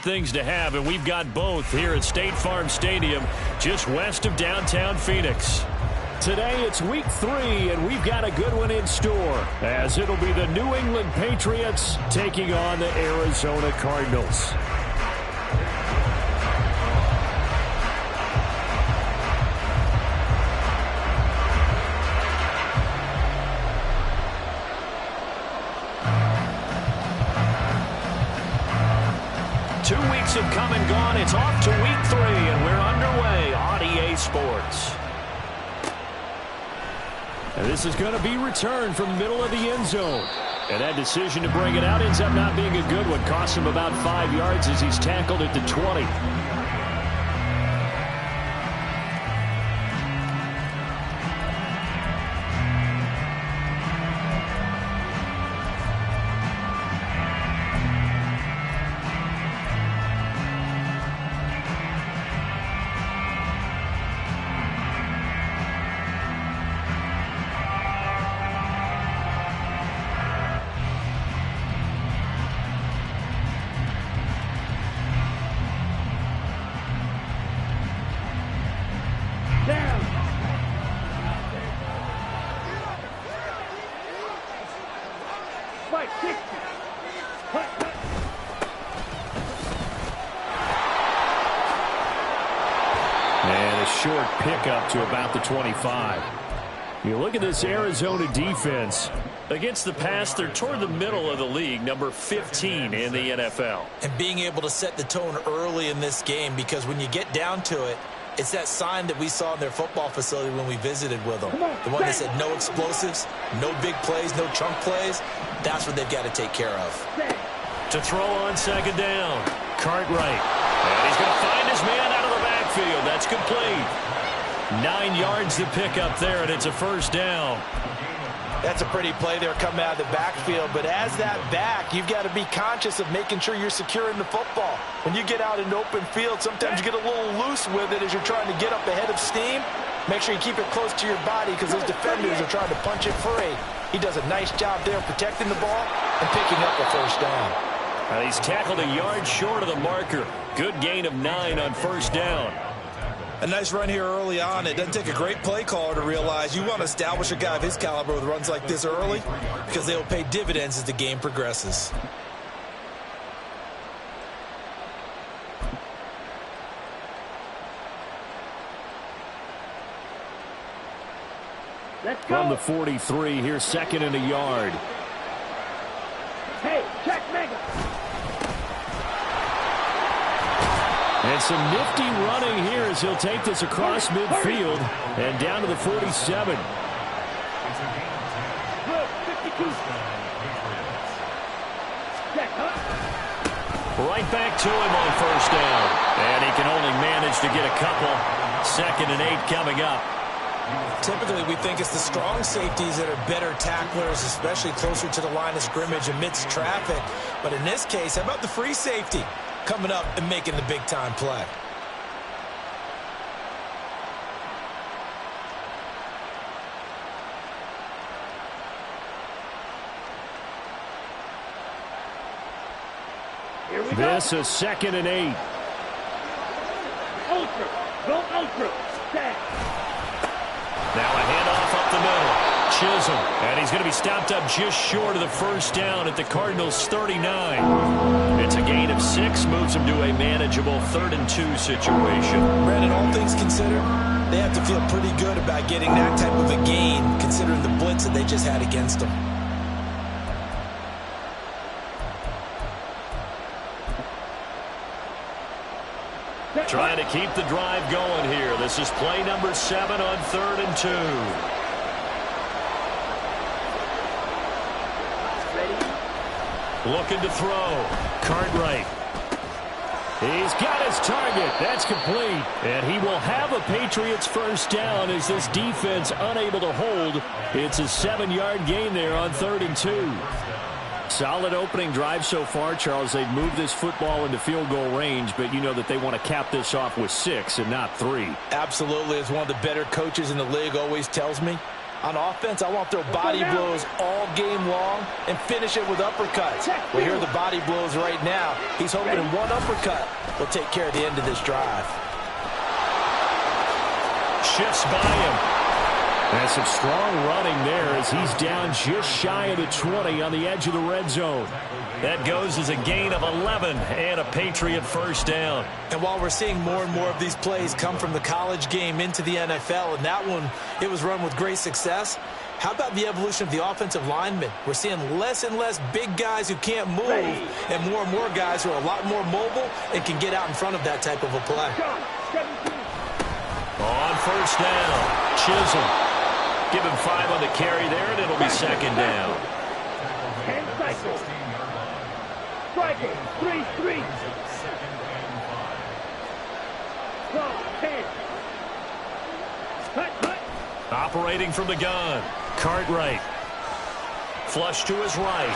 things to have, and we've got both here at State Farm Stadium, just west of downtown Phoenix. Today it's week 3, and we've got a good one in store, as it'll be the New England Patriots taking on the Arizona Cardinals. Have come and gone. It's off to week 3, and we're underway on EA Sports. And this is going to be returned from middle of the end zone. And that decision to bring it out ends up not being a good one. Costs him about 5 yards as he's tackled at the 20. And a short pickup to about the 25. You look at this Arizona defense. Against the pass, they're toward the middle of the league, number 15 in the NFL. And being able to set the tone early in this game, because when you get down to it, it's that sign that we saw in their football facility when we visited with them. The one that said no explosives, no big plays, no chunk plays. That's what they've got to take care of. To throw on second down, Cartwright. And he's going to find his man out of the backfield. That's complete. 9 yards to pick up there, and it's a first down. That's a pretty play there coming out of the backfield. But as that back, you've got to be conscious of making sure you're securing the football. When you get out in open field, sometimes you get a little loose with it as you're trying to get up ahead of steam. Make sure you keep it close to your body because those defenders are trying to punch it free. He does a nice job there protecting the ball and picking up a first down. He's tackled a yard short of the marker. Good gain of 9 on first down. A nice run here early on. It doesn't take a great play caller to realize you want to establish a guy of his caliber with runs like this early because they'll pay dividends as the game progresses. Let's go. From the 43, here's second and a yard. Hey, check mega. And some nifty running here as he'll take this across midfield and down to the 47. Right back to him on first down. And he can only manage to get a couple. 2nd and 8 coming up. Typically, we think it's the strong safeties that are better tacklers, especially closer to the line of scrimmage amidst traffic. But in this case, how about the free safety coming up and making the big-time play? This is 2nd and 8. Ultra. Go ultra. Stand. Now a handoff up the middle. Chisholm, and he's going to be stopped up just short of the first down at the Cardinals' 39. It's a gain of 6, moves him to a manageable 3rd and 2 situation. Brandon, all things considered, they have to feel pretty good about getting that type of a gain, considering the blitz that they just had against them. Trying to keep the drive going here. This is play number 7 on 3rd and 2. Looking to throw. Cartwright. He's got his target. That's complete. And he will have a Patriots first down as this defense unable to hold. It's a 7-yard gain there on 3rd and 2. Solid opening drive so far, Charles. They've moved this football into field goal range, but you know that they want to cap this off with 6 and not 3. Absolutely. As one of the better coaches in the league always tells me, On offense, I want their body blows all game long and finish it with uppercuts. Well, here are the body blows right now. He's hoping in one uppercut will take care of the end of this drive. Shifts by him. That's some strong running there as he's down just shy of the 20 on the edge of the red zone. That goes as a gain of 11 and a Patriot first down. And while we're seeing more and more of these plays come from the college game into the NFL, and that one, it was run with great success, how about the evolution of the offensive linemen? We're seeing less and less big guys who can't move and more guys who are a lot more mobile and can get out in front of that type of a play. On first down, Chisholm. Give him 5 on the carry there, and it'll be second down. 10 cycles. Striking. 3-3. Go. 10. Hut. Operating from the gun. Cartwright. Flush to his right.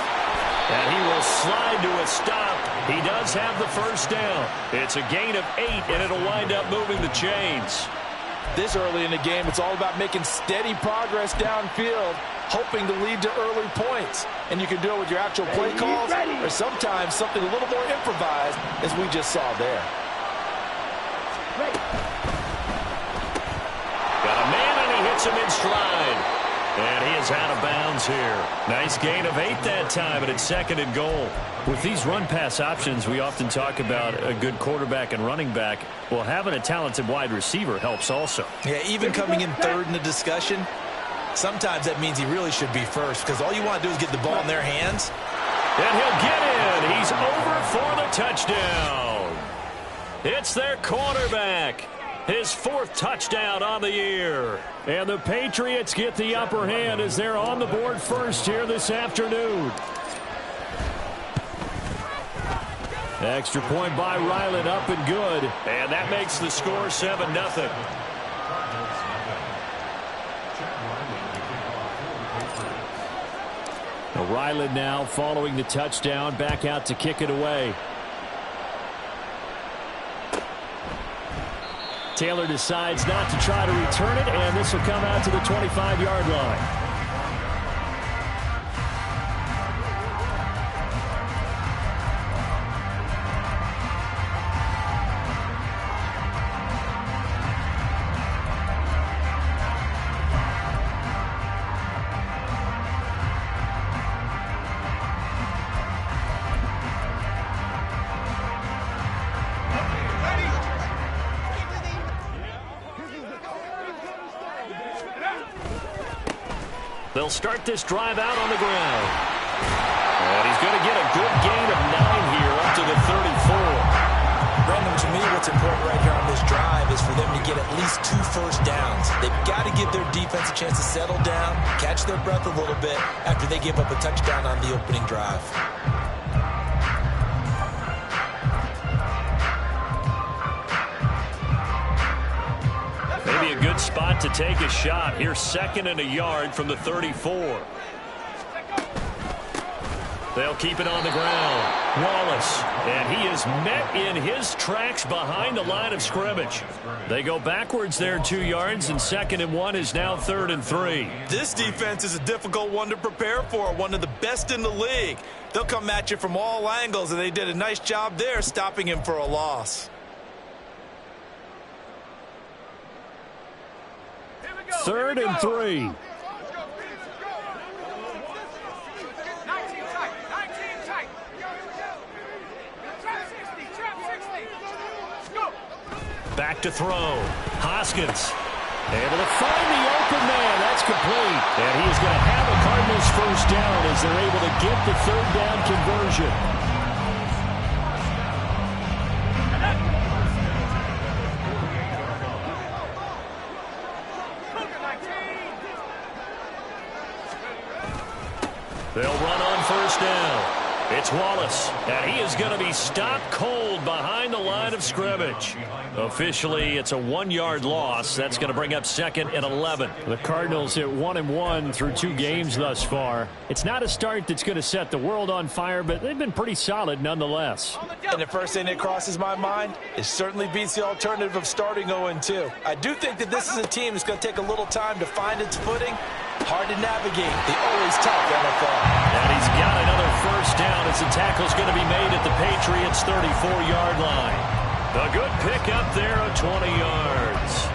And he will slide to a stop. He does have the first down. It's a gain of 8, and it'll wind up moving the chains. This early in the game, it's all about making steady progress downfield, hoping to lead to early points. And you can do it with your actual play calls or sometimes something a little more improvised, as we just saw there. Got a man, and he hits him in stride. And he is out of bounds here. Nice gain of 8 that time, and it's second and goal. With these run-pass options, we often talk about a good quarterback and running back. Well, having a talented wide receiver helps also. Yeah, even coming in third in the discussion, sometimes that means he really should be first, because all you want to do is get the ball in their hands. And he'll get in. He's over for the touchdown. It's their quarterback. His 4th touchdown on the year. And the Patriots get the upper hand as they're on the board first here this afternoon. Extra point by Ryland, up and good. And that makes the score 7-0. Ryland now following the touchdown, back out to kick it away. Taylor decides not to try to return it, and this will come out to the 25-yard line. They'll start this drive out on the ground. And he's going to get a good gain of 9 here up to the 34. Brandon, to me, what's important right here on this drive is for them to get at least 2 first downs. They've got to give their defense a chance to settle down, catch their breath a little bit after they give up a touchdown on the opening drive. Maybe a good spot to take a shot. Here's 2nd and a yard from the 34. They'll keep it on the ground. Wallace, and he is met in his tracks behind the line of scrimmage. They go backwards there 2 yards, and 2nd and 1 is now 3rd and 3. This defense is a difficult one to prepare for, one of the best in the league. They'll come at you from all angles, and they did a nice job there stopping him for a loss. 3rd and 3. Back to throw. Hoskins able to find the open man. That's complete. And he is going to have a Cardinals first down as they're able to get the 3rd down conversion. They'll run on first down. It's Wallace, and he is going to be stopped cold behind the line of scrimmage. Officially, it's a 1-yard loss. That's going to bring up 2nd and 11. The Cardinals hit 1-1 through 2 games thus far. It's not a start that's going to set the world on fire, but they've been pretty solid nonetheless. And the first thing that crosses my mind, it certainly beats the alternative of starting 0-2. I do think that this is a team that's going to take a little time to find its footing, Hard to navigate. The always tough NFL. And he's got another first down as the tackle's going to be made at the Patriots' 34-yard line. A good pick up there of 20 yards.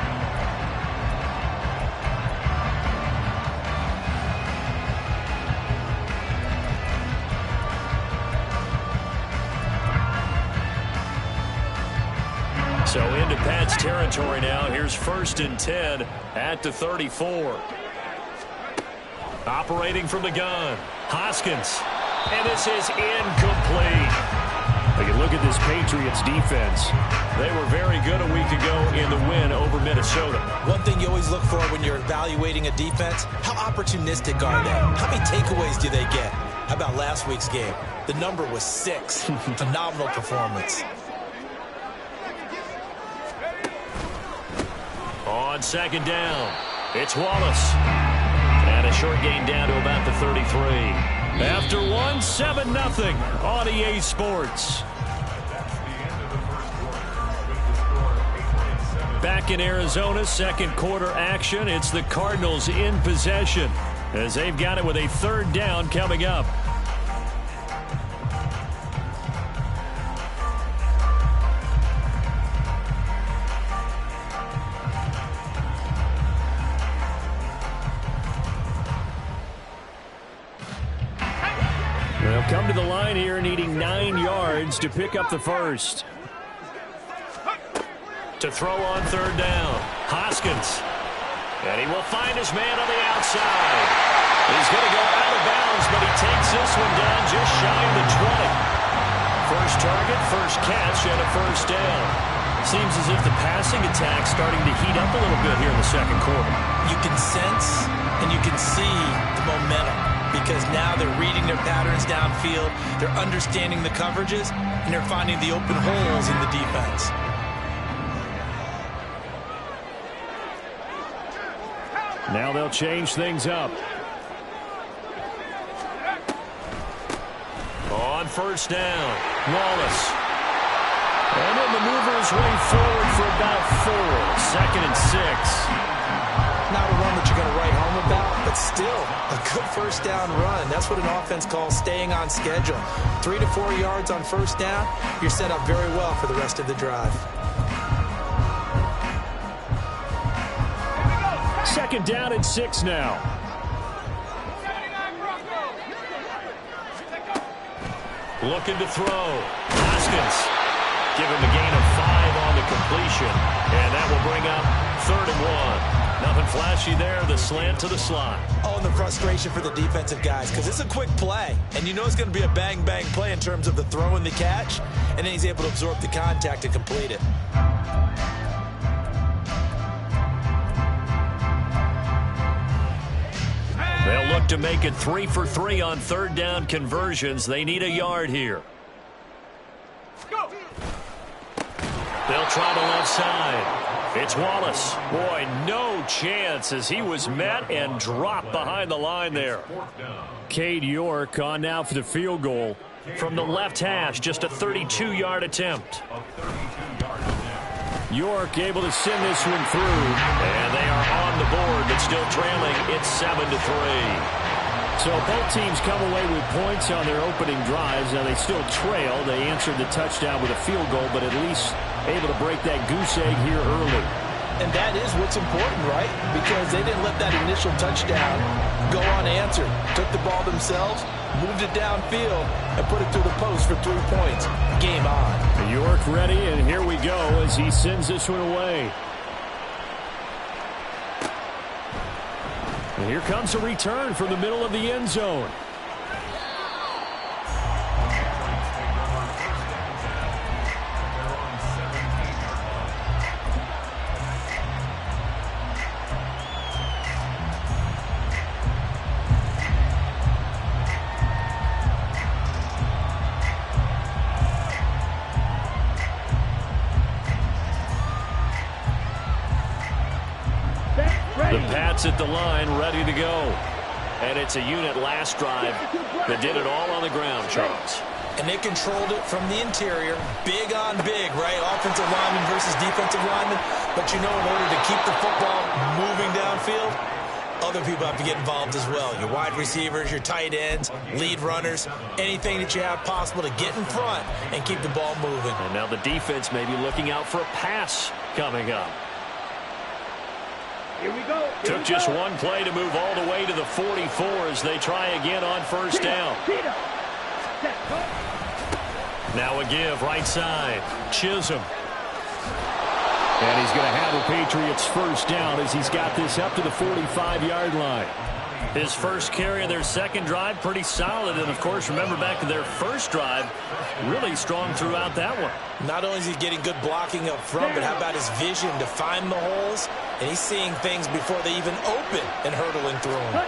So into Pat's territory now. Here's 1st and 10 at the 34. Operating from the gun, Hoskins. And this is incomplete. Take a look at this Patriots defense. They were very good a week ago in the win over Minnesota. One thing you always look for when you're evaluating a defense, how opportunistic are they? How many takeaways do they get? How about last week's game? The number was 6. Phenomenal performance. On 2nd down, it's Wallace. And a short gain down to about the 33. After 1, 7-0 on EA Sports. Back in Arizona, 2nd quarter action. It's the Cardinals in possession as they've got it with a 3rd down coming up. They'll come to the line here needing 9 yards to pick up the first. To throw on 3rd down, Hoskins. And he will find his man on the outside. He's going to go out of bounds, but he takes this one down just shy of the 20. First target, first catch, and a 1st down. Seems as if the passing attack's starting to heat up a little bit here in the 2nd quarter. You can sense and you can see the momentum because now they're reading their patterns downfield, they're understanding the coverages, and they're finding the open holes in the defense. Now they'll change things up. On 1st down, Wallace. And then maneuver his way forward for about 4. 2nd and 6. Not a run that you're going to write home about, but still a good 1st down run. That's what an offense calls staying on schedule. 3 to 4 yards on 1st down, you're set up very well for the rest of the drive. 2nd down and 6 now. Looking to throw. Hoskins. Give him a gain of 5 on the completion. And that will bring up 3rd and 1. Nothing flashy there. The slant to the slot. Oh, and the frustration for the defensive guys because it's a quick play. And you know it's going to be a bang-bang play in terms of the throw and the catch. And then he's able to absorb the contact and complete it. They'll look to make it 3 for 3 on 3rd down conversions. They need a yard here. They'll try the left side. It's Wallace. Boy, no chance as he was met and dropped behind the line there. Cade York on now for the field goal. From the left hash, just a 32-yard attempt. York able to send this one through. And they are on the board, but still trailing. It's 7-3. So both teams come away with points on their opening drives. Now they still trail. They answered the touchdown with a field goal, but at least able to break that goose egg here early. And that is what's important, right? Because they didn't let that initial touchdown go unanswered. Took the ball themselves, moved it downfield, and put it through the post for 3 points. Game on. York ready, and here we go as he sends this one away. And here comes a return from the middle of the end zone. The Pats at the line, ready to go. And it's a unit last drive that did it all on the ground, Charles. And they controlled it from the interior. Big on big, right? Offensive lineman versus defensive lineman. But you know, in order to keep the football moving downfield, other people have to get involved as well. Your wide receivers, your tight ends, lead runners, anything that you have possible to get in front and keep the ball moving. And now the defense may be looking out for a pass coming up. Here we go. Took just one play to move all the way to the 44 as they try again on first down. Now a give right side. Chisholm. And he's going to have a Patriots first down as he's got this up to the 45-yard line. His first carry of their second drive, pretty solid. And, of course, remember back to their first drive, really strong throughout that one. Not only is he getting good blocking up front, but how about his vision to find the holes? And he's seeing things before they even open and hurdling through them.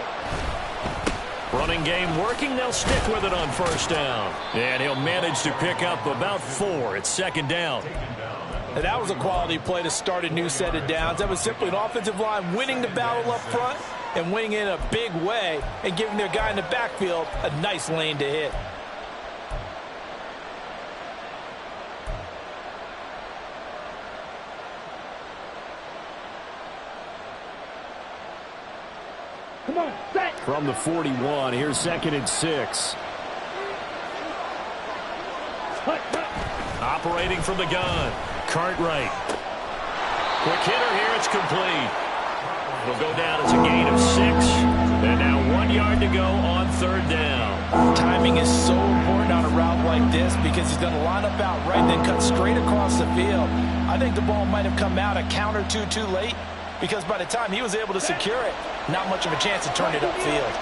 Running game working. They'll stick with it on first down. And he'll manage to pick up about 4. It's second down. And that was a quality play to start a new set of downs. That was simply an offensive line winning the battle up front and winning in a big way and giving their guy in the backfield a nice lane to hit. Come on, set. From the 41, here's 2nd and 6. Operating from the gun. Cartwright. Quick hitter here. It's complete. It'll go down as a gain of 6. And now 1 yard to go on third down. Timing is so important on a route like this because he's going to line up out right and then cut straight across the field. I think the ball might have come out a count or two too late because by the time he was able to secure it, not much of a chance to turn it upfield.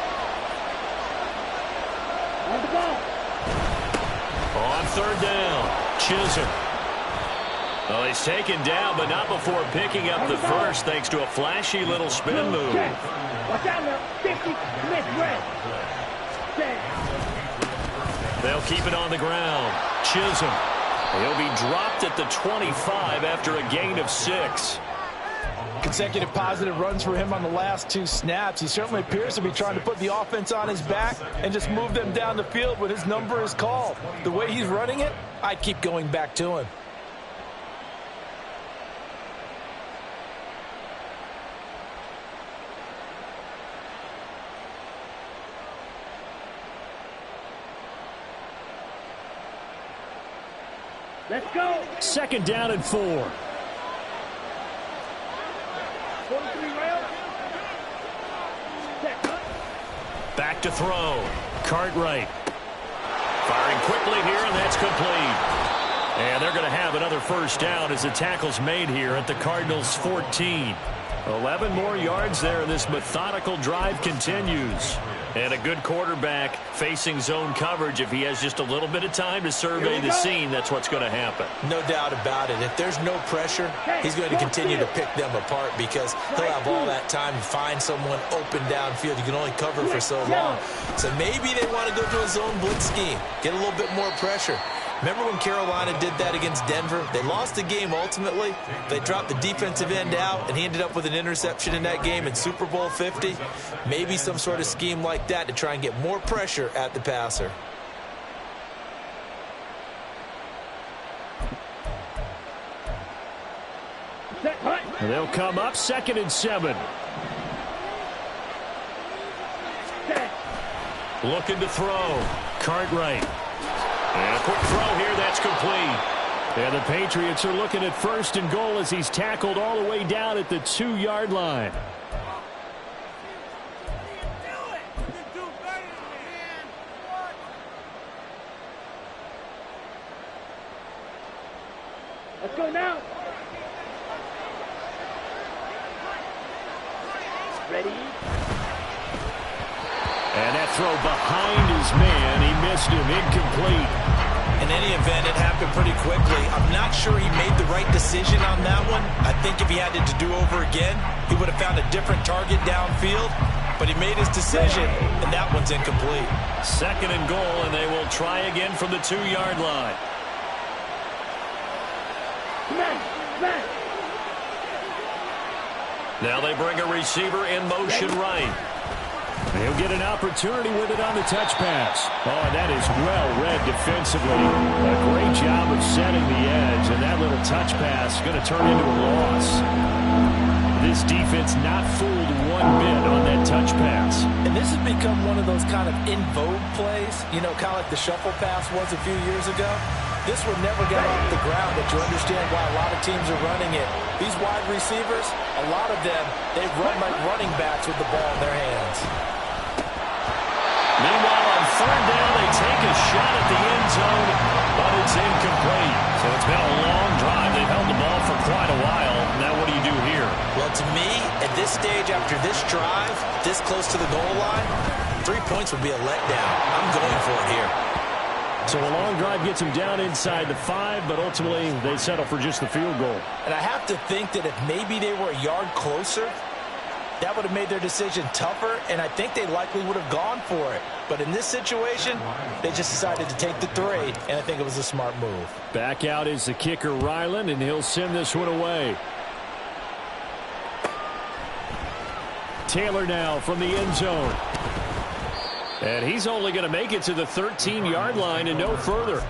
On the ball. On third down, Chisholm. Well, he's taken down, but not before picking up the first thanks to a flashy little spin move. Watch out now. 50, Smith, red. Set. They'll keep it on the ground. Chisholm. He'll be dropped at the 25 after a gain of 6. Consecutive positive runs for him on the last 2 snaps. He certainly appears to be trying to put the offense on his back and just move them down the field when his number is called. The way he's running it, I'd keep going back to him. Let's go. 2nd down and 4. 43 rail. Set. Back to throw. Cartwright. Firing quickly here, and that's complete. And they're going to have another first down as the tackle's made here at the Cardinals' 14. 11 more yards there, and this methodical drive continues. And a good quarterback facing zone coverage. If he has just a little bit of time to survey the scene, that's what's going to happen. No doubt about it. If there's no pressure, he's going to continue to pick them apart because he'll have all that time to find someone open downfield. You can only cover for so long. So maybe they want to go to a zone blitz scheme, get a little bit more pressure. Remember when Carolina did that against Denver? They lost the game ultimately. They dropped the defensive end out, and he ended up with an interception in that game in Super Bowl 50. Maybe some sort of scheme like that to try and get more pressure at the passer. And they'll come up 2nd and 7. Looking to throw. Cartwright. And a quick throw here, that's complete. And the Patriots are looking at 1st and goal as he's tackled all the way down at the 2-yard line. Let's go now. Ready? And that throw behind his man, he missed him, incomplete. In any event, it happened pretty quickly. I'm not sure he made the right decision on that one. I think if he had it to do over again, he would have found a different target downfield. But he made his decision, and that one's incomplete. 2nd and goal, and they will try again from the 2-yard line. Now they bring a receiver in motion right. He'll get an opportunity with it on the touch pass. Oh, and that is well read defensively. A great job of setting the edge, and that little touch pass is going to turn into a loss. This defense not fooled one bit on that touch pass. And this has become one of those kind of in vogue plays, you know, kind of like the shuffle pass was a few years ago. This one never got off the ground, but you understand why a lot of teams are running it. These wide receivers, a lot of them, they run like running backs with the ball in their hands. Meanwhile, on third down, they take a shot at the end zone, but it's incomplete. So it's been a long drive. They've held the ball for quite a while. Now what do you do here? Well, to me, at this stage, after this drive, this close to the goal line, 3 points would be a letdown. I'm going for it here. So a long drive gets them down inside the 5, but ultimately they settle for just the field goal. And I have to think that if maybe they were a yard closer, that would have made their decision tougher, and I think they likely would have gone for it. But in this situation, they just decided to take the 3, and I think it was a smart move. Back out is the kicker, Ryland, and he'll send this one away. Taylor now from the end zone. And he's only going to make it to the 13-yard line and no further.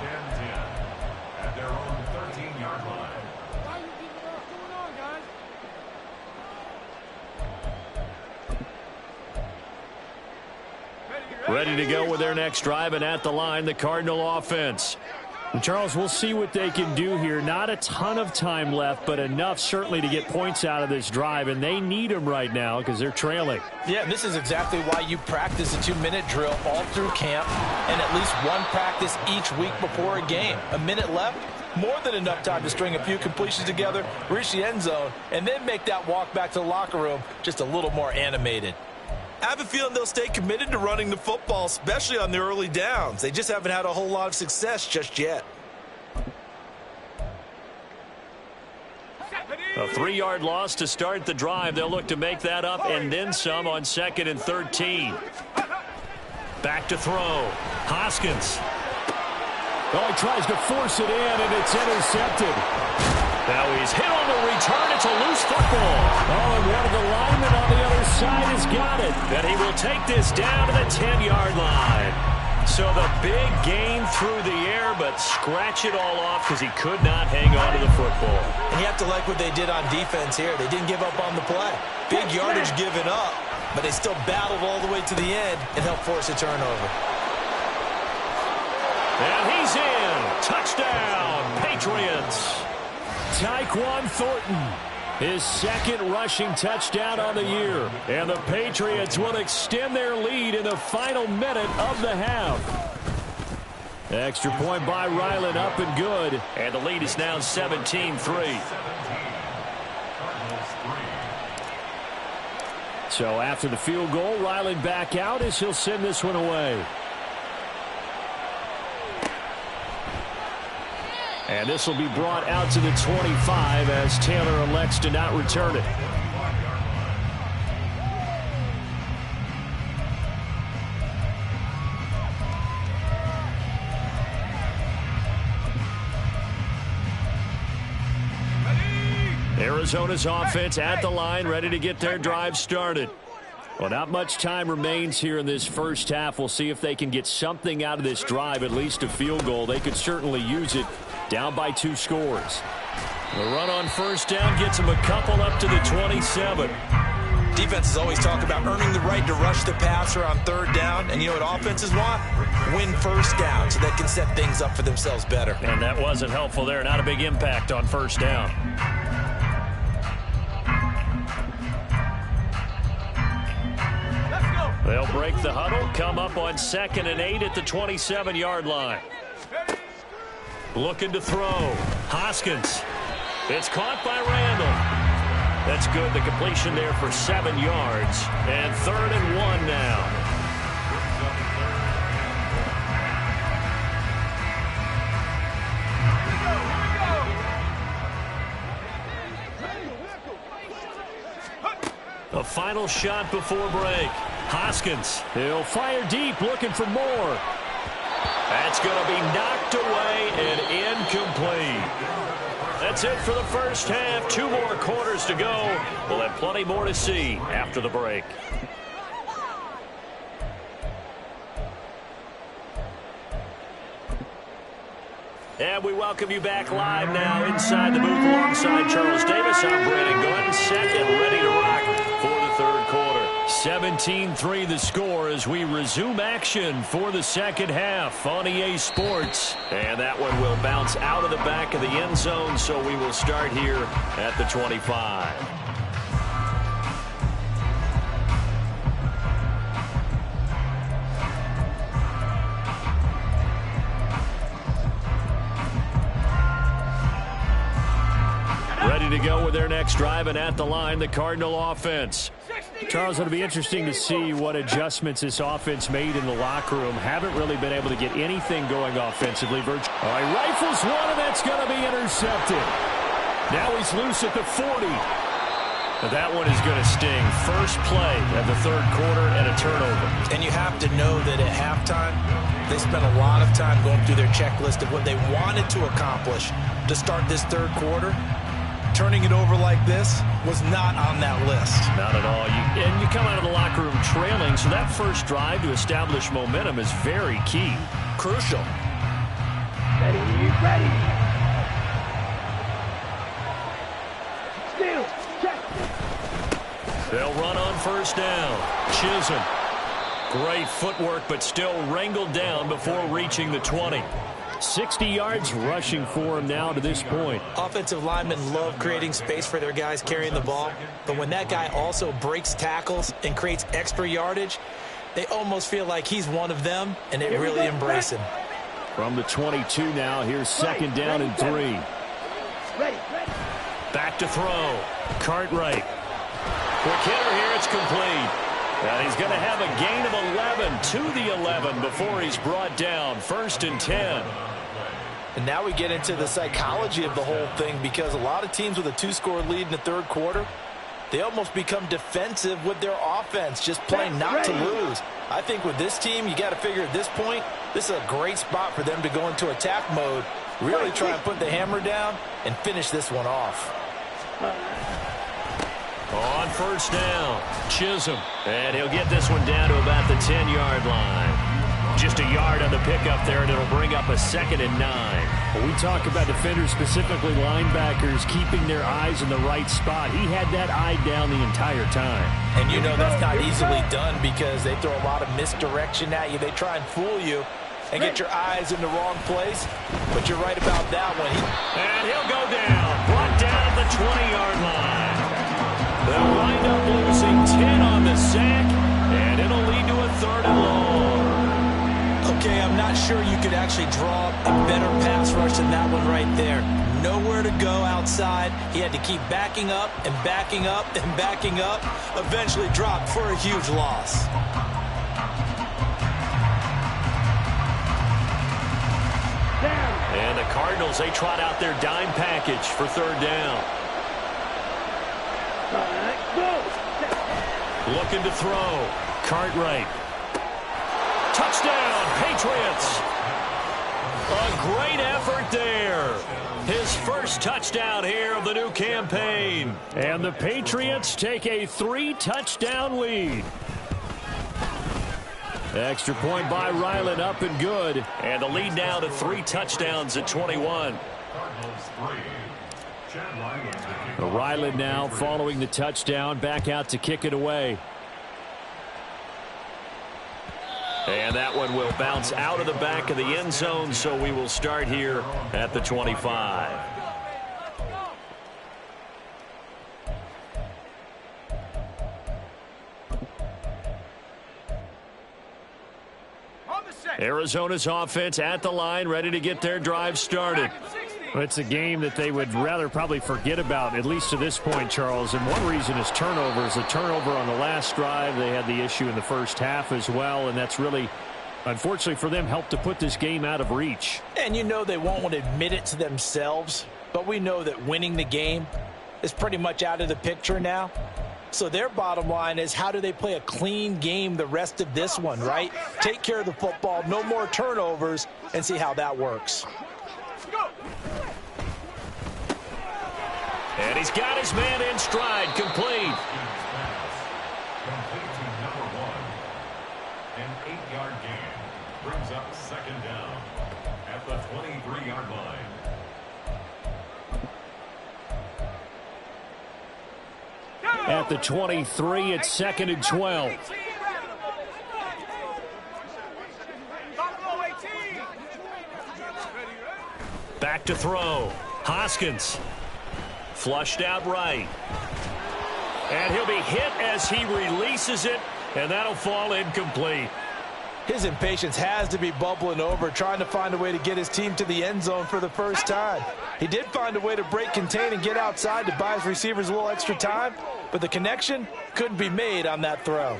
Ready to go with their next drive, and at the line, the Cardinal offense. And Charles, we'll see what they can do here. Not a ton of time left, but enough certainly to get points out of this drive, and they need them right now because they're trailing. Yeah, this is exactly why you practice a 2-minute drill all through camp and at least one practice each week before a game. A minute left, more than enough time to string a few completions together, reach the end zone, and then make that walk back to the locker room just a little more animated. I have a feeling they'll stay committed to running the football, especially on the early downs. They just haven't had a whole lot of success just yet. A 3-yard loss to start the drive. They'll look to make that up and then some on 2nd and 13. Back to throw. Hoskins. Oh, he tries to force it in, and it's intercepted. Now he's hit on the return. It's a loose football. Oh, and one of the linemen on the other side has got it. And he will take this down to the 10-yard line. So the big gain through the air, but scratch it all off because he could not hang on to the football. And you have to like what they did on defense here. They didn't give up on the play. Big yardage given up, but they still battled all the way to the end and helped force a turnover. And he's in. Touchdown, Patriots. Tyquan Thornton, his 2nd rushing touchdown on the year. And the Patriots will extend their lead in the final minute of the half. Extra point by Ryland, up and good. And the lead is now 17-3. So after the field goal, Ryland back out as he'll send this one away. And this will be brought out to the 25 as Taylor elects to not return it. Arizona's offense at the line, ready to get their drive started. Well, not much time remains here in this first half. We'll see if they can get something out of this drive, at least a field goal. They could certainly use it. Down by 2 scores. The run on first down gets them a couple up to the 27. Defenses always talk about earning the right to rush the passer on 3rd down. And you know what offenses want? Win first down so they can set things up for themselves better. And that wasn't helpful there. Not a big impact on first down. They'll break the huddle, come up on 2nd and 8 at the 27-yard line. Looking to throw. Hoskins. It's caught by Randall. That's good. The completion there for 7 yards. And 3rd and 1 now. A final shot before break. Hoskins. He'll fire deep, looking for more. That's going to be knocked away and incomplete. That's it for the first half. 2 more quarters to go. We'll have plenty more to see after the break. And we welcome you back live now inside the booth alongside Charles Davis. I'm Brandon Gunn, second, ready to rock for the third quarter. 17-3 the score as we resume action for the second half on EA Sports. And that one will bounce out of the back of the end zone, so we will start here at the 25. Ready to go with their next drive, and at the line, the Cardinal offense. Charles, it'll be interesting to see what adjustments this offense made in the locker room. Haven't really been able to get anything going offensively. He rifles one, and that's going to be intercepted. Now he's loose at the 40. But that one is going to sting. First play of the third quarter and a turnover. And you have to know that at halftime, they spent a lot of time going through their checklist of what they wanted to accomplish to start this third quarter. Turning it over like this was not on that list. Not at all. And you come out of the locker room trailing, so that first drive to establish momentum is very key. Crucial. Ready, ready. Still, check. They'll run on first down. Chisholm. Great footwork, but still wrangled down before reaching the 20. 60 yards rushing for him now to this point. Offensive linemen love creating space for their guys carrying the ball, but when that guy also breaks tackles and creates extra yardage, they almost feel like he's one of them, and they really embrace him. From the 22 now, here's second down and 3. Ready. Back to throw. Cartwright. Quick hitter here, it's complete. And he's going to have a gain of 11 to the 11 before he's brought down. First and 10. And now we get into the psychology of the whole thing, because a lot of teams with a 2-score lead in the third quarter, they almost become defensive with their offense, just playing not to lose. I think with this team, you got to figure at this point, this is a great spot for them to go into attack mode, really try and put the hammer down and finish this one off. On first down, Chisholm. And he'll get this one down to about the 10-yard line. Just a yard on the pickup there, and it'll bring up a 2nd and 9. When we talk about defenders, specifically linebackers, keeping their eyes in the right spot, he had that eye down the entire time. And you know that's not easily done, because they throw a lot of misdirection at you. They try and fool you and get your eyes in the wrong place. But you're right about that one. And he'll go down. Brought down at the 20-yard line. They'll wind up losing 10 on the sack, and it'll lead to a 3rd and long. Okay, I'm not sure you could actually draw a better pass rush than that one right there. Nowhere to go outside. He had to keep backing up and backing up and backing up. Eventually dropped for a huge loss. And the Cardinals, they trot out their dime package for 3rd down. Looking to throw. Cartwright. Touchdown, Patriots. A great effort there. His first touchdown here of the new campaign. And the Patriots take a 3-touchdown lead. Extra point by Ryland, up and good. And the lead now to 3 touchdowns at 21. Ryland now following the touchdown, back out to kick it away. And that one will bounce out of the back of the end zone, so we will start here at the 25. Arizona's offense at the line, ready to get their drive started. Well, it's a game that they would rather probably forget about, at least to this point, Charles. And one reason is turnovers. A turnover on the last drive. They had the issue in the first half as well, and that's really, unfortunately for them, helped to put this game out of reach. And you know they won't want to admit it to themselves, but we know that winning the game is pretty much out of the picture now. So their bottom line is, how do they play a clean game the rest of this one, right? Take care of the football, no more turnovers, and see how that works. And he's got his man in stride, complete. Complete to number 1. An 8-yard gain brings up 2nd down. at the 23-yard line. At the 23, it's 2nd and 12. Back to throw. Hoskins. Flushed out right. And he'll be hit as he releases it, and that'll fall incomplete. His impatience has to be bubbling over, trying to find a way to get his team to the end zone for the first time. He did find a way to break contain and get outside to buy his receivers a little extra time, but the connection couldn't be made on that throw.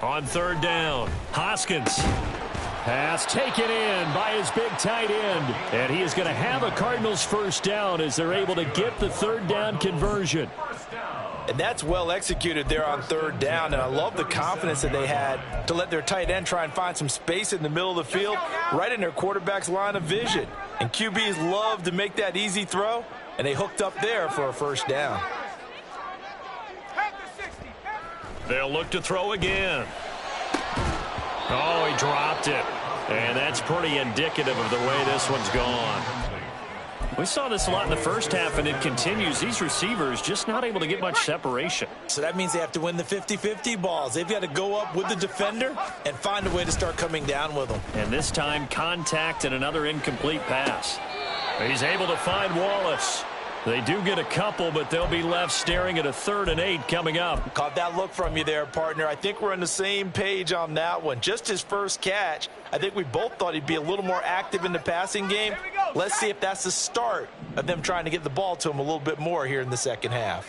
On 3rd down, Hoskins. Pass taken in by his big tight end. And he is going to have a Cardinals first down as they're able to get the 3rd down conversion. And that's well executed there on 3rd down. And I love the confidence that they had to let their tight end try and find some space in the middle of the field, right in their quarterback's line of vision. And QBs love to make that easy throw, and they hooked up there for a first down. They'll look to throw again. Oh, he dropped it. And that's pretty indicative of the way this one's gone. We saw this a lot in the first half, and it continues. These receivers just not able to get much separation. So that means they have to win the 50-50 balls. They've got to go up with the defender and find a way to start coming down with them. And this time, contact and another incomplete pass. He's able to find Wallace. They do get a couple, but they'll be left staring at a 3rd and 8 coming up. Caught that look from you there, partner. I think we're on the same page on that one. Just his first catch. I think we both thought he'd be a little more active in the passing game. Let's see if that's the start of them trying to get the ball to him a little bit more here in the second half.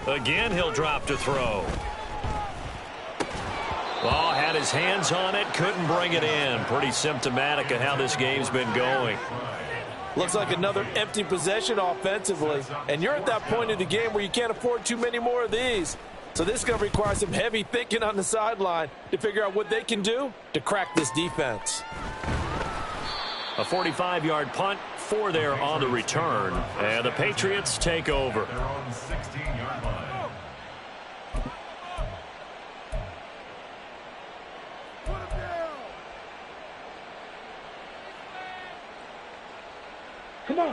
Again, he'll drop to throw. Ball had his hands on it, couldn't bring it in. Pretty symptomatic of how this game's been going. Looks like another empty possession offensively. And you're at that point in the game where you can't afford too many more of these. So this is going to require some heavy thinking on the sideline to figure out what they can do to crack this defense. A 45-yard punt, 4 there on the return. And the Patriots take over. They're on the 16-yard line.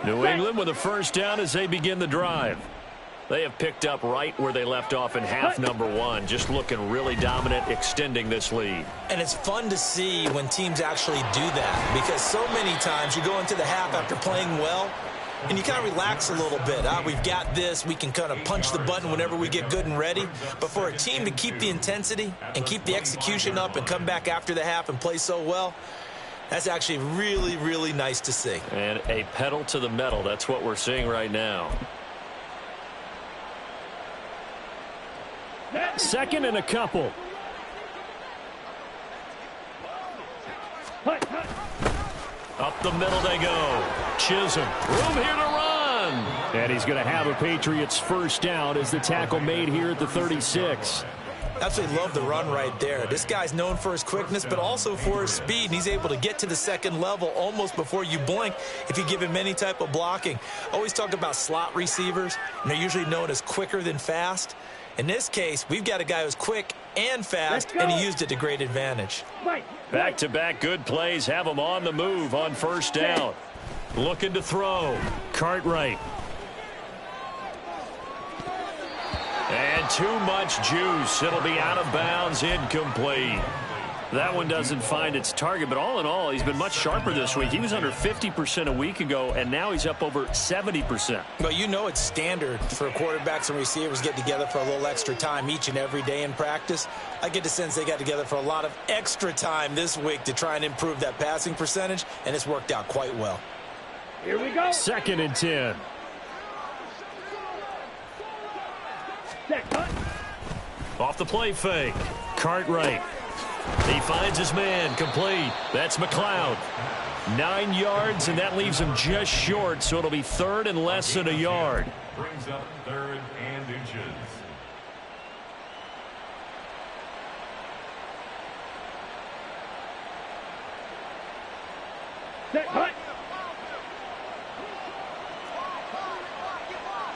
New England with a first down as they begin the drive. They have picked up right where they left off in half number 1, just looking really dominant, extending this lead. And it's fun to see when teams actually do that, because so many times you go into the half after playing well, and you kind of relax a little bit. We've got this. We can kind of punch the button whenever we get good and ready. But for a team to keep the intensity and keep the execution up and come back after the half and play so well, that's actually really, really nice to see. And a pedal to the metal. That's what we're seeing right now. 2nd and a couple. Up the middle they go. Chisholm, room here to run. And he's going to have a Patriots first down as the tackle made here at the 36. Absolutely love the run right there. This guy's known for his quickness, but also for his speed. And he's able to get to the second level almost before you blink if you give him any type of blocking. Always talk about slot receivers, and they're usually known as quicker than fast. In this case, we've got a guy who's quick and fast, and he used it to great advantage. Back-to-back good plays have him on the move on first down. Looking to throw. Cartwright. And too much juice. It'll be out of bounds, incomplete. That one doesn't find its target, but all in all, he's been much sharper this week. He was under 50% a week ago, and now he's up over 70%. Well, you know it's standard for quarterbacks and receivers to get together for a little extra time each and every day in practice. I get the sense they got together for a lot of extra time this week to try and improve that passing percentage, and it's worked out quite well. Here we go. 2nd and 10. Off the play fake. Cartwright. He finds his man, complete. That's McLeod. 9 yards, and that leaves him just short, so it'll be 3rd and less than a yard. Brings up 3rd and inches. Set, hut.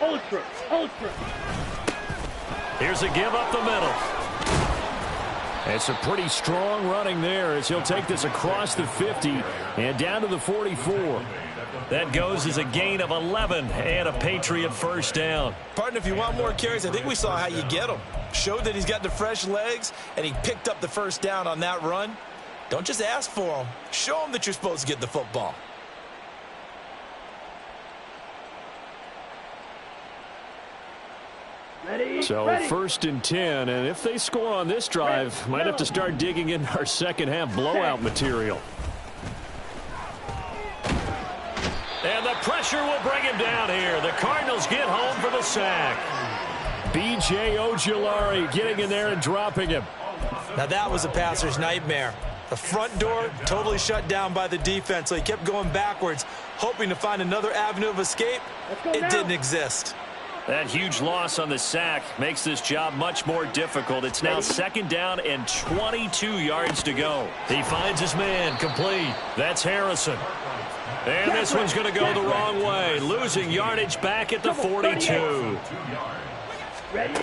Ultra. Ultra. Here's a give up the middle. It's a pretty strong running there as he'll take this across the 50 and down to the 44. That goes as a gain of 11 and a Patriot first down. Partner, if you want more carries, I think we saw how you get them. Showed that he's got the fresh legs, and he picked up the first down on that run. Don't just ask for them. Show them that you're supposed to get the football. Ready? So Ready. 1st and 10, and if they score on this drive, might have to start digging in our second half blowout material. And the pressure will bring him down here. The Cardinals get home for the sack. B.J. Ojulari getting in there and dropping him. Now that was a passer's nightmare. The front door totally shut down by the defense, so he kept going backwards, hoping to find another avenue of escape. It didn't exist. That huge loss on the sack makes this job much more difficult. It's now 2nd down and 22 yards to go. He finds his man, complete. That's Harrison. And this one's going to go the wrong way, losing yardage back at the 42. Ready?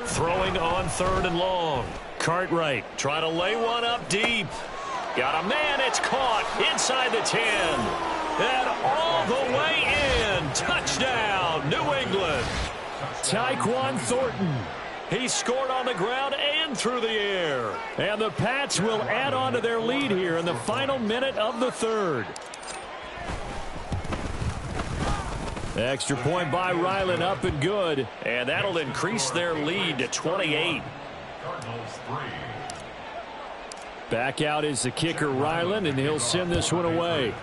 Throwing on 3rd and long. Cartwright trying to lay one up deep. Got a man, it's caught inside the 10. And all the way in. Touchdown, New England. Tyquan Thornton. He scored on the ground and through the air. And the Pats will add on to their lead here in the final minute of the 3rd. Extra point by Ryland, up and good. And that'll increase their lead to 28. Back out is the kicker, Ryland, and he'll send this one away.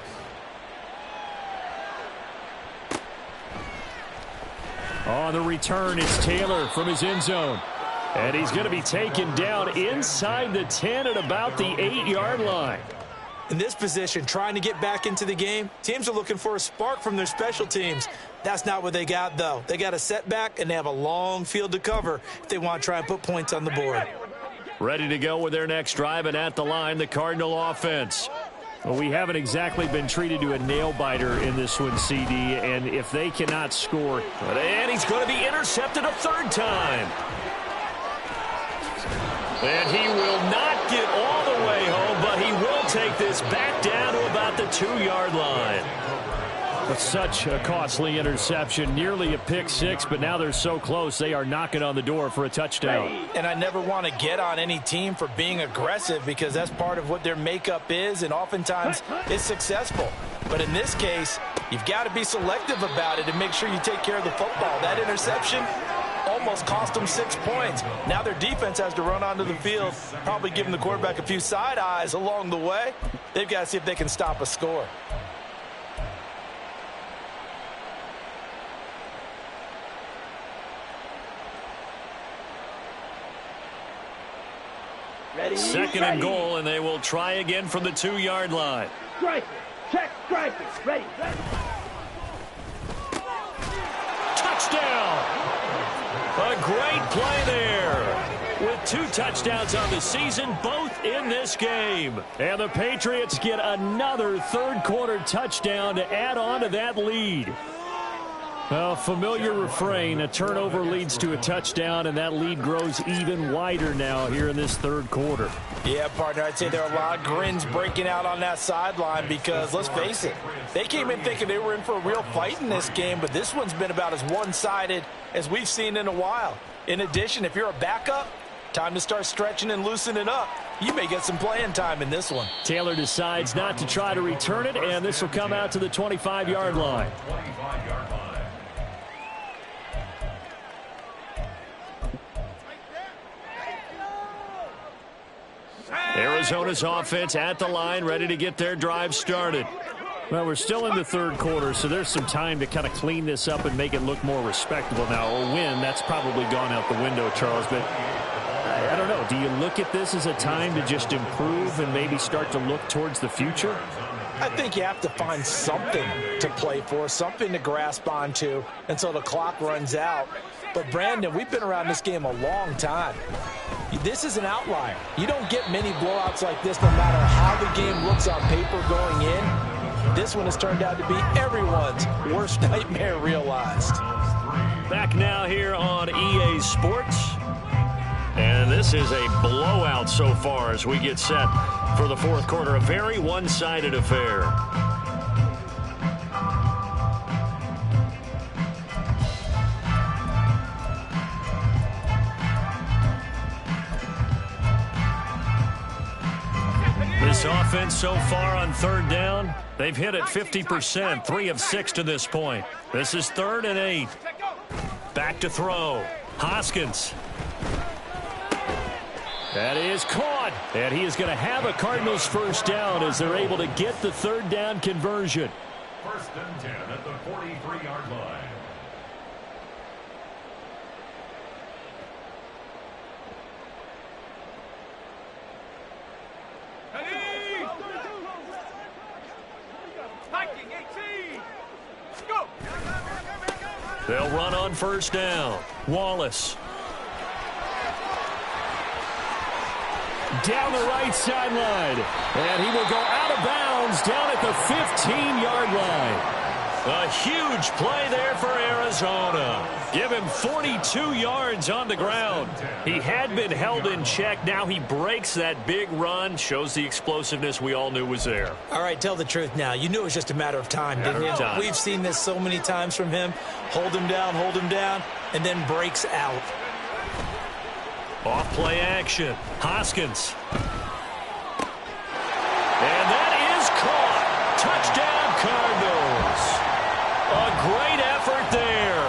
On the return, it's Taylor from his end zone. And he's going to be taken down inside the 10 at about the 8-yard line. In this position, trying to get back into the game, teams are looking for a spark from their special teams. That's not what they got, though. They got a setback, and they have a long field to cover if they want to try and put points on the board. Ready to go with their next drive, and at the line, the Cardinal offense. Well, we haven't exactly been treated to a nail-biter in this one, CD, and if they cannot score, and he's going to be intercepted a 3rd time. And he will not get all the way home, but he will take this back down to about the 2-yard line. But such a costly interception, nearly a pick six, but now they're so close they are knocking on the door for a touchdown. And I never want to get on any team for being aggressive because that's part of what their makeup is, and oftentimes it's successful. But in this case, you've got to be selective about it and make sure you take care of the football. That interception almost cost them 6 points. Now their defense has to run onto the field, probably giving the quarterback a few side eyes along the way. They've got to see if they can stop a score. Ready? 2nd and goal, and they will try again from the 2-yard line. Strike. Check. Strike. Ready. Touchdown! A great play there. With 2 touchdowns on the season, both in this game. And the Patriots get another 3rd quarter touchdown to add on to that lead. A familiar refrain, a turnover leads to a touchdown, and that lead grows even wider now here in this 3rd quarter. Yeah, partner, I'd say there are a lot of grins breaking out on that sideline because, let's face it, they came in thinking they were in for a real fight in this game, but this one's been about as one-sided as we've seen in a while. In addition, if you're a backup, time to start stretching and loosening up. You may get some playing time in this one. Taylor decides not to try to return it, and this will come out to the 25-yard line. Arizona's offense at the line, ready to get their drive started. Well, we're still in the 3rd quarter, so there's some time to kind of clean this up and make it look more respectable now. A win, that's probably gone out the window, Charles, but I don't know. Do you look at this as a time to just improve and maybe start to look towards the future? I think you have to find something to play for, something to grasp onto until the clock runs out. But, Brandon, we've been around this game a long time. This is an outlier. You don't get many blowouts like this no matter how the game looks on paper going in. This one has turned out to be everyone's worst nightmare realized. Back now here on EA Sports. And this is a blowout so far as we get set for the fourth quarter. A very one-sided affair. This offense so far on third down, they've hit it 50%, 3 of 6 to this point. This is 3rd and 8. Back to throw. Hoskins. That is caught. And he is going to have a Cardinals first down as they're able to get the third down conversion. 1st and 10 at the 43-yard line. They'll run on first down. Wallace. Down the right sideline. And he will go out of bounds down at the 15-yard line. A huge play there for Arizona. Give him 42 yards on the ground. He had been held in check. Now he breaks that big run. Shows the explosiveness we all knew was there. All right, tell the truth now. You knew it was just a matter of time, didn't you? We've seen this so many times from him. Hold him down, and then breaks out. Off play action. Hoskins. And that is caught. Touchdown Cardinals. A great effort there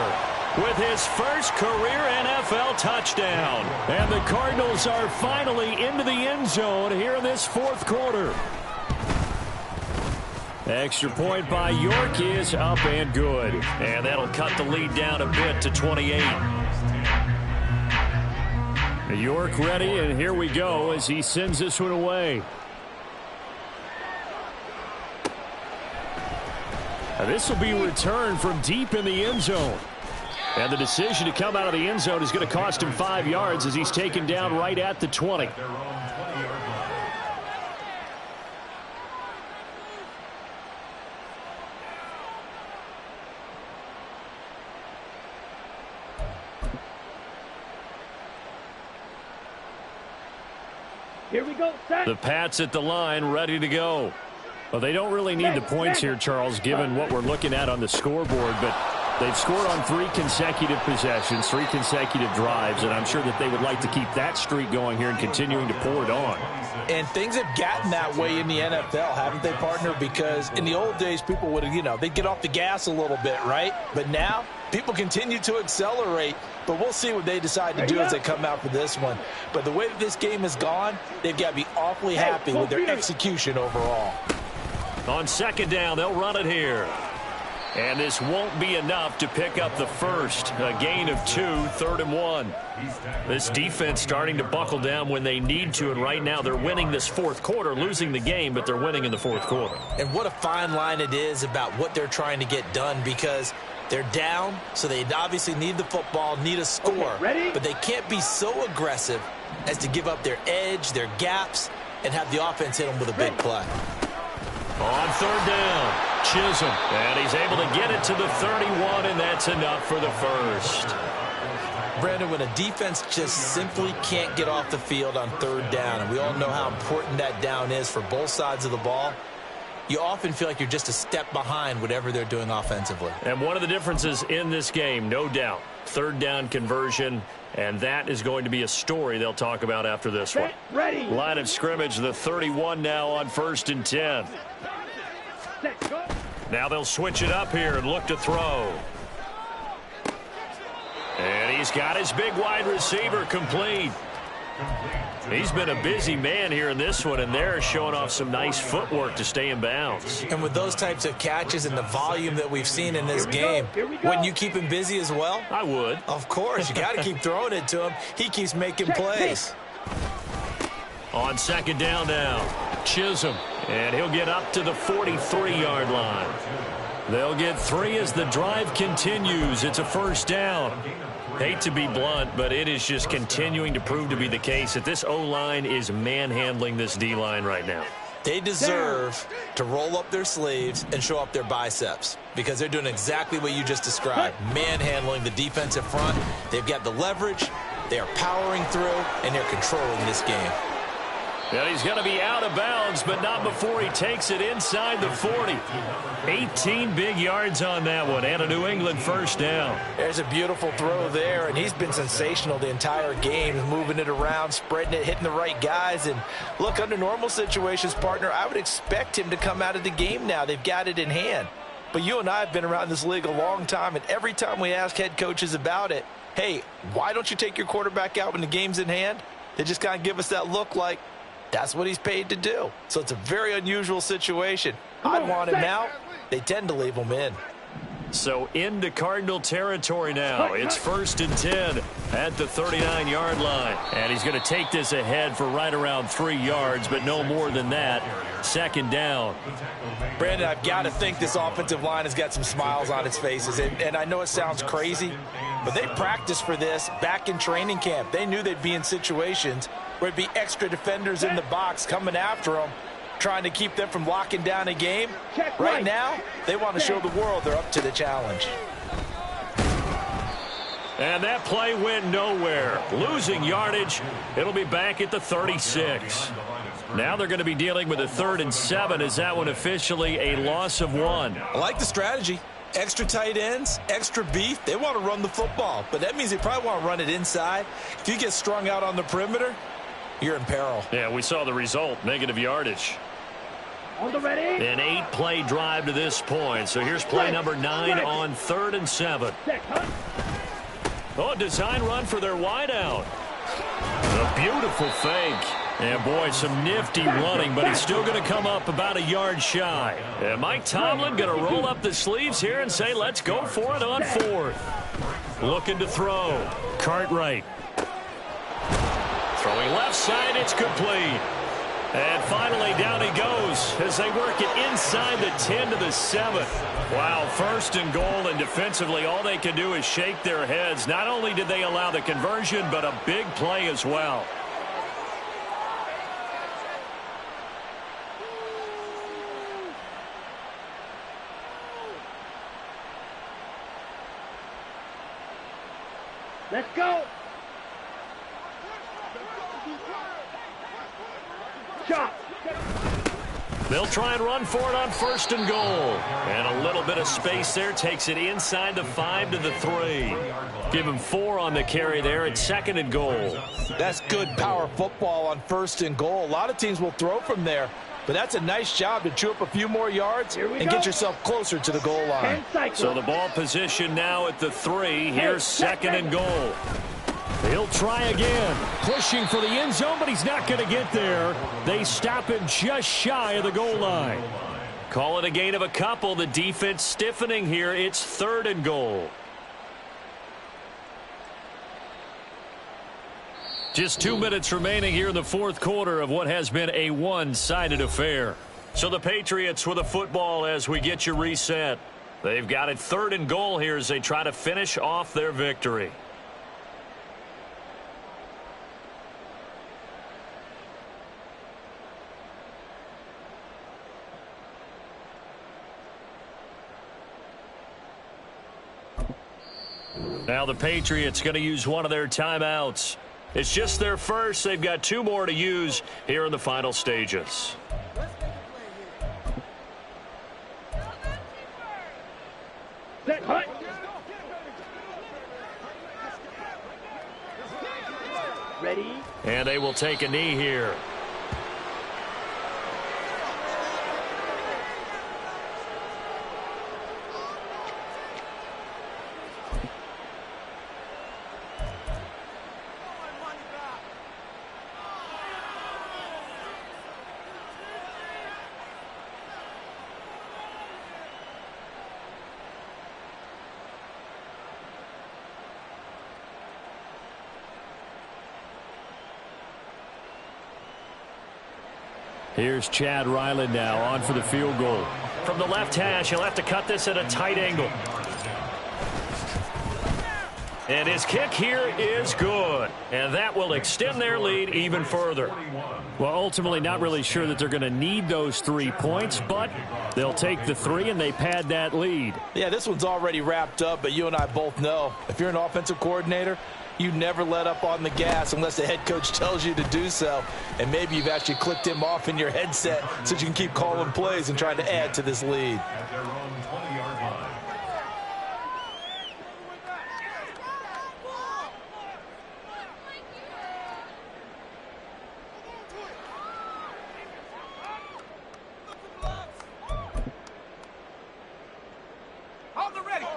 with his first career NFL touchdown. And the Cardinals are finally into the end zone here in this fourth quarter. Extra point by York is up and good. And that'll cut the lead down a bit to 28. York ready, and here we go as he sends this one away. Now this will be returned from deep in the end zone. And the decision to come out of the end zone is going to cost him 5 yards as he's taken down right at the 20. Here we go, set. The Pats at the line, ready to go. Well, they don't really need the points here, Charles, given what we're looking at on the scoreboard, but they've scored on 3 consecutive possessions, 3 consecutive drives, and I'm sure that they would like to keep that streak going here and continuing to pour it on. And things have gotten that way in the NFL, haven't they, partner? Because in the old days, people would, they'd get off the gas a little bit, right? But now, people continue to accelerate, but we'll see what they decide to do as they come out for this one. But the way that this game has gone, they've got to be awfully happy with their execution overall. On second down, they'll run it here. And this won't be enough to pick up the first. A gain of 2, 3rd and 1. This defense starting to buckle down when they need to, and right now they're winning this fourth quarter, losing the game, but they're winning in the fourth quarter. And what a fine line it is about what they're trying to get done, because they're down, so they obviously need the football, need a score. Ready? But they can't be so aggressive as to give up their edge, their gaps, and have the offense hit them with a big play. On third down, Chisholm. And he's able to get it to the 31, and that's enough for the first. Brandon, when a defense just simply can't get off the field on third down, and we all know how important that down is for both sides of the ball, you often feel like you're just a step behind whatever they're doing offensively. And one of the differences in this game, no doubt, third down conversion, and that is going to be a story they'll talk about after this one. Ready. Line of scrimmage, the 31 now on 1st and 10. Set, go. Now they'll switch it up here and look to throw. And he's got his big wide receiver complete. He's been a busy man here in this one, and they're showing off some nice footwork to stay in bounds. And with those types of catches and the volume that we've seen in this game, wouldn't you keep him busy as well? I would. Of course. You got to keep throwing it to him. He keeps making plays. On second down now, Chisholm, and he'll get up to the 43-yard line. They'll get 3 as the drive continues. It's a first down. Hate to be blunt, but it is just continuing to prove to be the case that this O-line is manhandling this D-line right now. They deserve to roll up their sleeves and show up their biceps because they're doing exactly what you just described. Manhandling the defensive front. They've got the leverage. They are powering through, and they're controlling this game. And he's going to be out of bounds, but not before he takes it inside the 40. 18 big yards on that one, and a New England first down. There's a beautiful throw there, and he's been sensational the entire game, moving it around, spreading it, hitting the right guys. And look, under normal situations, partner, I would expect him to come out of the game now. They've got it in hand. But you and I have been around this league a long time, and every time we ask head coaches about it, hey, why don't you take your quarterback out when the game's in hand? They just kind of give us that look like, that's what he's paid to do. So it's a very unusual situation. I want him now. They tend to leave him in. So into Cardinal territory now. It's 1st and 10 at the 39-yard line. And he's going to take this ahead for right around 3 yards, but no more than that. 2nd down. Brandon, I've got to think this offensive line has got some smiles on its faces. And I know it sounds crazy, but they practiced for this back in training camp. They knew they'd be in situations where there'd be extra defenders in the box coming after them, trying to keep them from locking down a game. Right now, they want to show the world they're up to the challenge. And that play went nowhere. Losing yardage. It'll be back at the 36. Now they're going to be dealing with a 3rd and 7. Is that one officially a loss of 1? I like the strategy. Extra tight ends, extra beef. They want to run the football, but that means they probably want to run it inside. If you get strung out on the perimeter, you're in peril. Yeah, we saw the result, negative yardage. On the ready. An 8-play drive to this point. So here's play number 9 on 3rd and 7. Oh, design run for their wideout. A beautiful fake. And, boy, some nifty running, but he's still going to come up about a yard shy. And Mike Tomlin going to roll up the sleeves here and say, let's go for it on 4th. Looking to throw. Cartwright. Throwing left side, it's complete. And finally, down he goes as they work it inside the 10 to the 7. Wow, 1st and goal, and defensively, all they can do is shake their heads. Not only did they allow the conversion, but a big play as well. Let's go. Shot. They'll try and run for it on 1st and goal. And a little bit of space there takes it inside the 5 to the 3. Give him 4 on the carry there at 2nd and goal. That's good power football on 1st and goal. A lot of teams will throw from there, but that's a nice job to chew up a few more yards and get yourself closer to the goal line. So the ball position now at the 3. Here's 2nd and goal. He'll try again, pushing for the end zone, but he's not going to get there. They stop him just shy of the goal line. Call it a gain of a couple. The defense stiffening here. It's 3rd and goal. Just 2 minutes remaining here in the 4th quarter of what has been a one-sided affair. So the Patriots with a football as we get you reset. They've got it 3rd and goal here as they try to finish off their victory. Now the Patriots going to use one of their timeouts. It's just their first. They've got 2 more to use here in the final stages. Set, hut. Ready. And they will take a knee here. Here's Chad Ryland now on for the field goal. From the left hash, he'll have to cut this at a tight angle. And his kick here is good. And that will extend their lead even further. Well, ultimately not really sure that they're going to need those 3 points, but they'll take the 3 and they pad that lead. Yeah, this one's already wrapped up, but you and I both know if you're an offensive coordinator, you never let up on the gas unless the head coach tells you to do so. And maybe you've actually clicked him off in your headset so you can keep calling plays and trying to add to this lead. At their own 20-yard line.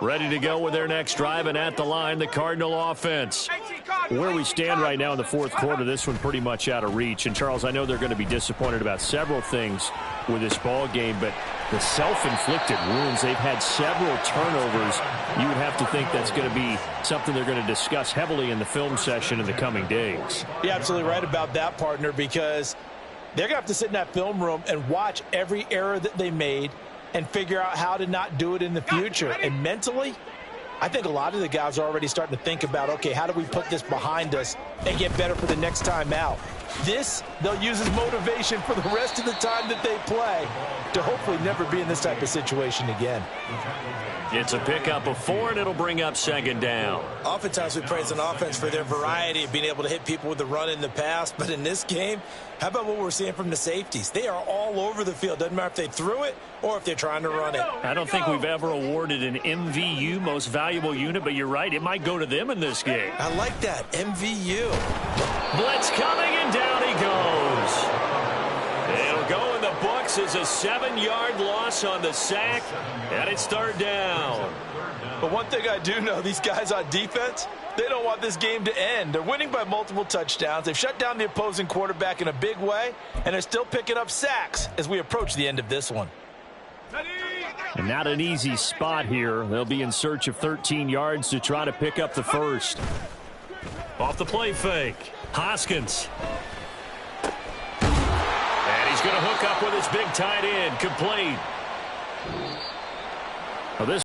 Ready to go with their next drive, and at the line, the Cardinal offense. Where we stand right now in the fourth quarter, this one pretty much out of reach. And, Charles, I know they're going to be disappointed about several things with this ball game, but the self-inflicted wounds, they've had several turnovers. You would have to think that's going to be something they're going to discuss heavily in the film session in the coming days. You're absolutely right about that, partner, because they're going to have to sit in that film room and watch every error that they made and figure out how to not do it in the future. And mentally, I think a lot of the guys are already starting to think about, okay, how do we put this behind us and get better for the next time out? This, they'll use as motivation for the rest of the time that they play to hopefully never be in this type of situation again. It's a pickup of 4, and it'll bring up second down. Oftentimes we praise an offense for their variety of being able to hit people with the run in the pass, but in this game, how about what we're seeing from the safeties? They are all over the field. Doesn't matter if they threw it or if they're trying to run it. I don't think we've ever awarded an MVU, most valuable unit, but you're right, it might go to them in this game. I like that, MVU. Blitz coming, and down he goes. It'll go in the books as a 7-yard loss on the sack, and it's third down. But one thing I do know, these guys on defense, they don't want this game to end. They're winning by multiple touchdowns. They've shut down the opposing quarterback in a big way, and they're still picking up sacks as we approach the end of this one. And not an easy spot here. They'll be in search of 13 yards to try to pick up the first. Off the play fake, Hoskins. And he's going to hook up with his big tight end, complete. Well, this